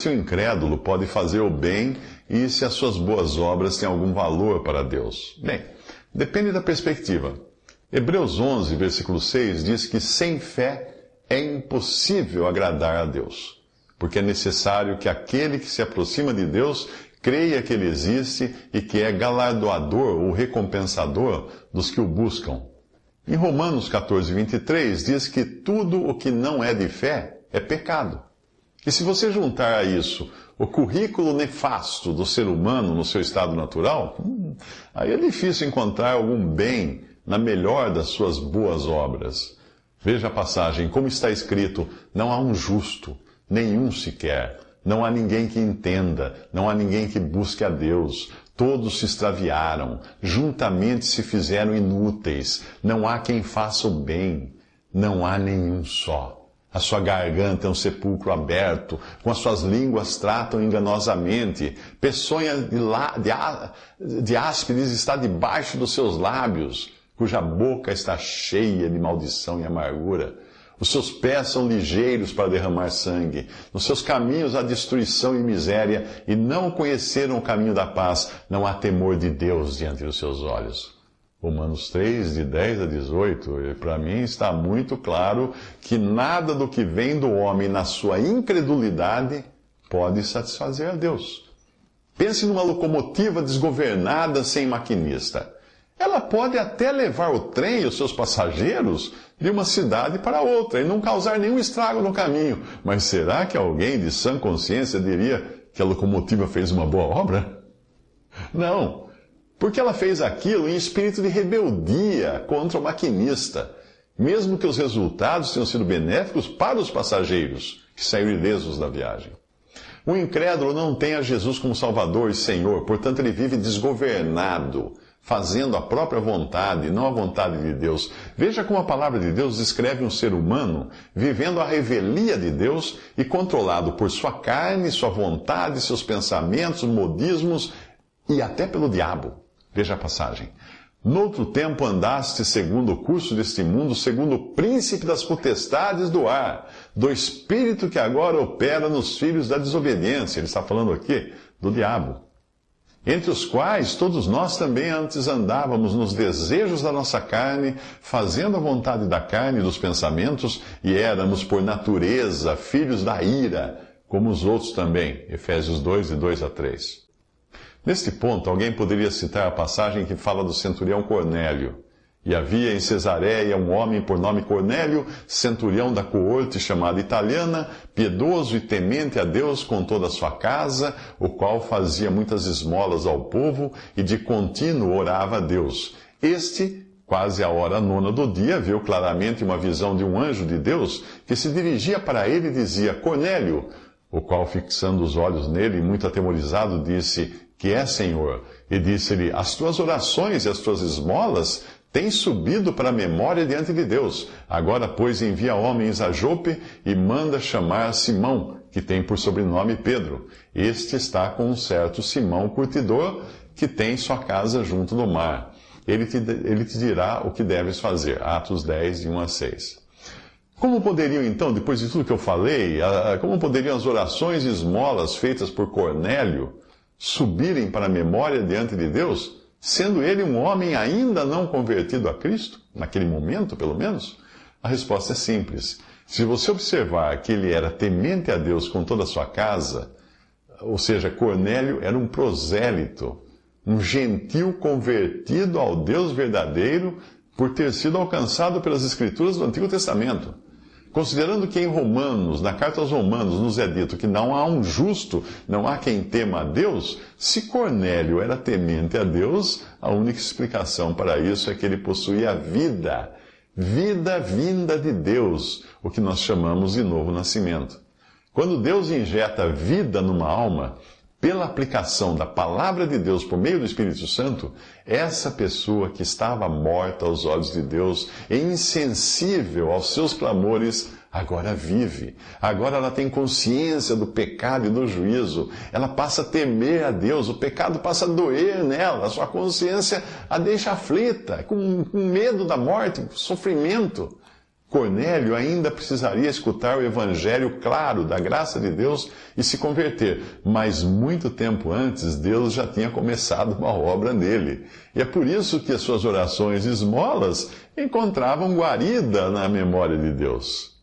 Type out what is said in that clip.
se o incrédulo pode fazer o bem e se as suas boas obras têm algum valor para Deus. Bem, depende da perspectiva. Hebreus 11, versículo 6 diz que sem fé é impossível agradar a Deus, porque é necessário que aquele que se aproxima de Deus creia que Ele existe e que é galardoador ou recompensador dos que o buscam. Em Romanos 14, 23 diz que tudo o que não é de fé é pecado. E se você juntar a isso o currículo nefasto do ser humano no seu estado natural, aí é difícil encontrar algum bem na melhor das suas boas obras. Veja a passagem, como está escrito: não há um justo, nenhum sequer. Não há ninguém que entenda, não há ninguém que busque a Deus. Todos se extraviaram, juntamente se fizeram inúteis. Não há quem faça o bem, não há nenhum só. A sua garganta é um sepulcro aberto, com as suas línguas tratam enganosamente. Peçonha de áspides está debaixo dos seus lábios, cuja boca está cheia de maldição e amargura. Os seus pés são ligeiros para derramar sangue. Nos seus caminhos há destruição e miséria, e não conheceram o caminho da paz. Não há temor de Deus diante dos seus olhos. Romanos 3, de 10 a 18, e para mim está muito claro que nada do que vem do homem na sua incredulidade pode satisfazer a Deus. Pense numa locomotiva desgovernada sem maquinista. Ela pode até levar o trem e os seus passageiros de uma cidade para outra e não causar nenhum estrago no caminho. Mas será que alguém de sã consciência diria que a locomotiva fez uma boa obra? Não. Porque ela fez aquilo em espírito de rebeldia contra o maquinista, mesmo que os resultados tenham sido benéficos para os passageiros, que saíram ilesos da viagem. O incrédulo não tem a Jesus como Salvador e Senhor, portanto ele vive desgovernado, fazendo a própria vontade, não a vontade de Deus. Veja como a palavra de Deus descreve um ser humano vivendo a revelia de Deus e controlado por sua carne, sua vontade, seus pensamentos, modismos e até pelo diabo. Veja a passagem. Noutro tempo andaste segundo o curso deste mundo, segundo o príncipe das potestades do ar, do espírito que agora opera nos filhos da desobediência. Ele está falando aqui do diabo. Entre os quais todos nós também antes andávamos nos desejos da nossa carne, fazendo a vontade da carne e dos pensamentos, e éramos por natureza filhos da ira, como os outros também. Efésios 2, de 2 a 3. Neste ponto, alguém poderia citar a passagem que fala do centurião Cornélio. E havia em Cesareia um homem por nome Cornélio, centurião da coorte chamada italiana, piedoso e temente a Deus com toda a sua casa, o qual fazia muitas esmolas ao povo e de contínuo orava a Deus. Este, quase à hora nona do dia, viu claramente uma visão de um anjo de Deus que se dirigia para ele e dizia: Cornélio, o qual, fixando os olhos nele, muito atemorizado, disse: Que é, Senhor? E disse-lhe: As tuas orações e as tuas esmolas têm subido para a memória diante de Deus. Agora, pois, envia homens a Jope e manda chamar Simão, que tem por sobrenome Pedro. Este está com um certo Simão curtidor, que tem sua casa junto do mar. Ele te dirá o que deves fazer. Atos 10, de 1 a 6. Como poderiam, então, depois de tudo que eu falei, como poderiam as orações e esmolas feitas por Cornélio subirem para a memória diante de Deus, sendo ele um homem ainda não convertido a Cristo, naquele momento, pelo menos? A resposta é simples. Se você observar que ele era temente a Deus com toda a sua casa, ou seja, Cornélio era um prosélito, um gentil convertido ao Deus verdadeiro por ter sido alcançado pelas Escrituras do Antigo Testamento. Considerando que em Romanos, na carta aos Romanos, nos é dito que não há um justo, não há quem tema a Deus, se Cornélio era temente a Deus, a única explicação para isso é que ele possuía vida vinda de Deus, o que nós chamamos de novo nascimento. Quando Deus injeta vida numa alma, pela aplicação da palavra de Deus por meio do Espírito Santo, essa pessoa que estava morta aos olhos de Deus e insensível aos seus clamores, agora vive. Agora ela tem consciência do pecado e do juízo. Ela passa a temer a Deus. O pecado passa a doer nela. A sua consciência a deixa aflita, com medo da morte, sofrimento. Cornélio ainda precisaria escutar o evangelho claro da graça de Deus e se converter, mas muito tempo antes Deus já tinha começado uma obra nele. E é por isso que as suas orações e esmolas encontravam guarida na memória de Deus.